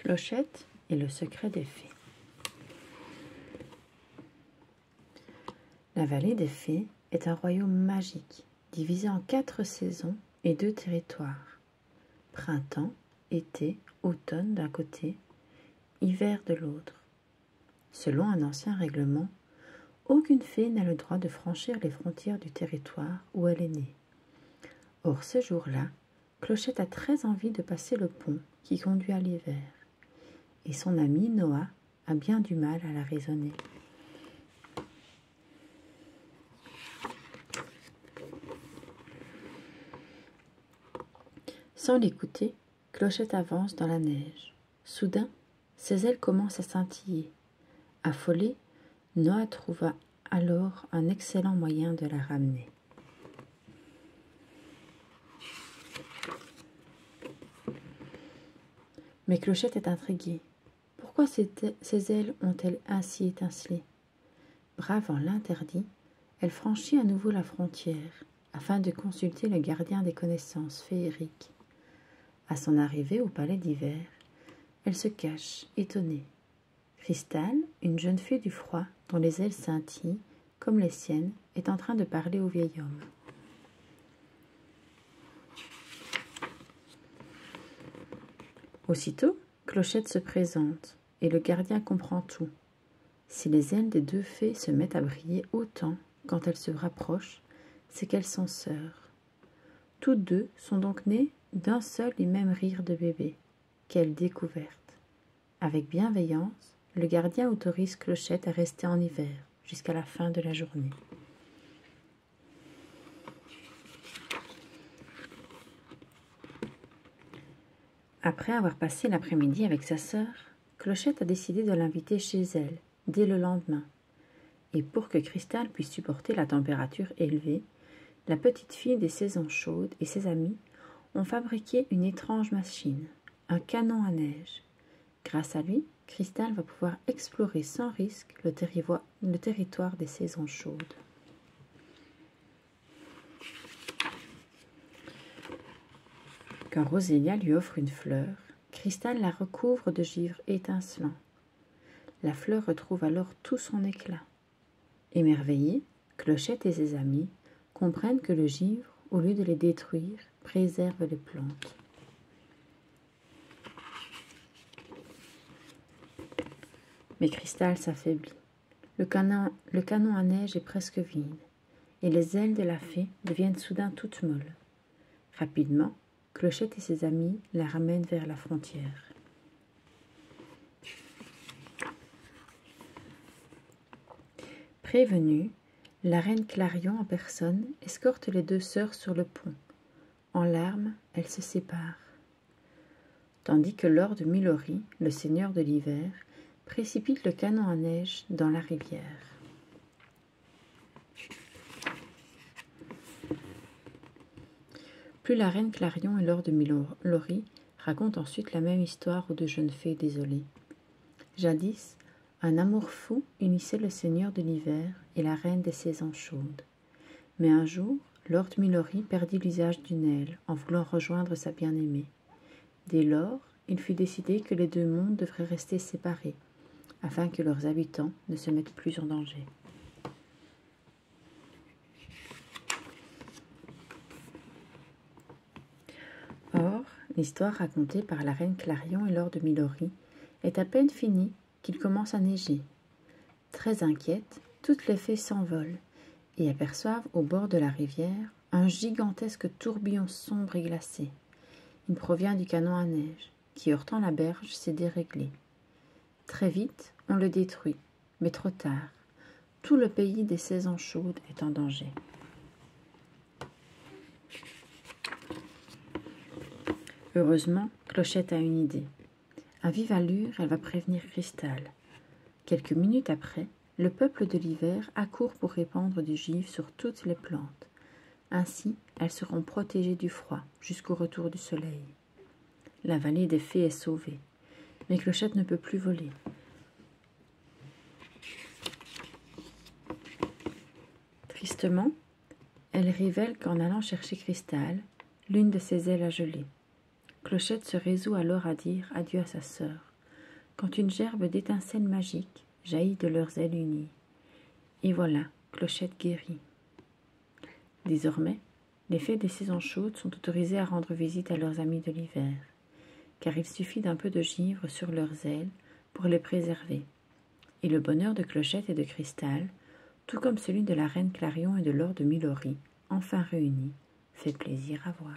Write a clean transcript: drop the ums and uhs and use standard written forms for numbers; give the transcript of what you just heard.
Clochette et le secret des fées. La vallée des fées est un royaume magique, divisé en 4 saisons et 2 territoires. Printemps, été, automne d'un côté, hiver de l'autre. Selon un ancien règlement, aucune fée n'a le droit de franchir les frontières du territoire où elle est née. Or, ce jour-là, Clochette a très envie de passer le pont qui conduit à l'hiver. Et son ami Noah a bien du mal à la raisonner. Sans l'écouter, Clochette avance dans la neige. Soudain, ses ailes commencent à scintiller. Affolé, Noah trouva alors un excellent moyen de la ramener. Mais Clochette est intriguée. Pourquoi ses ailes ont-elles ainsi étincelé? Bravant l'interdit, elle franchit à nouveau la frontière, afin de consulter le gardien des connaissances féeriques. À son arrivée au palais d'hiver, elle se cache, étonnée. Cristal, une jeune fée du froid, dont les ailes scintillent, comme les siennes, est en train de parler au vieil homme. Aussitôt, Clochette se présente, et le gardien comprend tout. Si les ailes des 2 fées se mettent à briller autant quand elles se rapprochent, c'est qu'elles sont sœurs. Toutes 2 sont donc nées d'un seul et même rire de bébé. Quelle découverte! Avec bienveillance, le gardien autorise Clochette à rester en hiver, jusqu'à la fin de la journée. Après avoir passé l'après-midi avec sa sœur, Clochette a décidé de l'inviter chez elle, dès le lendemain. Et pour que Cristal puisse supporter la température élevée, la petite fille des saisons chaudes et ses amis ont fabriqué une étrange machine, un canon à neige. Grâce à lui, Cristal va pouvoir explorer sans risque le territoire des saisons chaudes. Quand Rosélia lui offre une fleur, Cristal la recouvre de givre étincelant. La fleur retrouve alors tout son éclat. Émerveillée, Clochette et ses amis comprennent que le givre, au lieu de les détruire, préserve les plantes. Mais Cristal s'affaiblit. Le canon à neige est presque vide, et les ailes de la fée deviennent soudain toutes molles. Rapidement, Clochette et ses amis la ramènent vers la frontière. Prévenue, la reine Clarion en personne escorte les 2 sœurs sur le pont. En larmes, elles se séparent. Tandis que Lord Milori, le seigneur de l'hiver, précipite le canon à neige dans la rivière. Plus la reine Clarion et Lord Milori racontent ensuite la même histoire aux 2 jeunes fées désolées. Jadis, un amour fou unissait le seigneur de l'hiver et la reine des saisons chaudes. Mais un jour, Lord Milori perdit l'usage d'une aile en voulant rejoindre sa bien-aimée. Dès lors, il fut décidé que les 2 mondes devraient rester séparés, afin que leurs habitants ne se mettent plus en danger. Or, l'histoire racontée par la reine Clarion et Lord Milori est à peine finie qu'il commence à neiger. Très inquiètes, toutes les fées s'envolent et aperçoivent au bord de la rivière un gigantesque tourbillon sombre et glacé. Il provient du canon à neige, qui heurtant la berge s'est déréglé. Très vite, on le détruit, mais trop tard. Tout le pays des saisons chaudes est en danger. Heureusement, Clochette a une idée. À vive allure, elle va prévenir Cristal. Quelques minutes après, le peuple de l'hiver accourt pour répandre du givre sur toutes les plantes. Ainsi, elles seront protégées du froid jusqu'au retour du soleil. La vallée des fées est sauvée, mais Clochette ne peut plus voler. Tristement, elle révèle qu'en allant chercher Cristal, l'une de ses ailes a gelé. Clochette se résout alors à dire adieu à sa sœur. quand une gerbe d'étincelles magiques jaillit de leurs ailes unies. Et voilà, Clochette guérie. Désormais, les fées des saisons chaudes sont autorisées à rendre visite à leurs amis de l'hiver, car il suffit d'un peu de givre sur leurs ailes pour les préserver. Et le bonheur de Clochette et de Cristal, tout comme celui de la reine Clarion et de Lord Milorry, enfin réunis, fait plaisir à voir.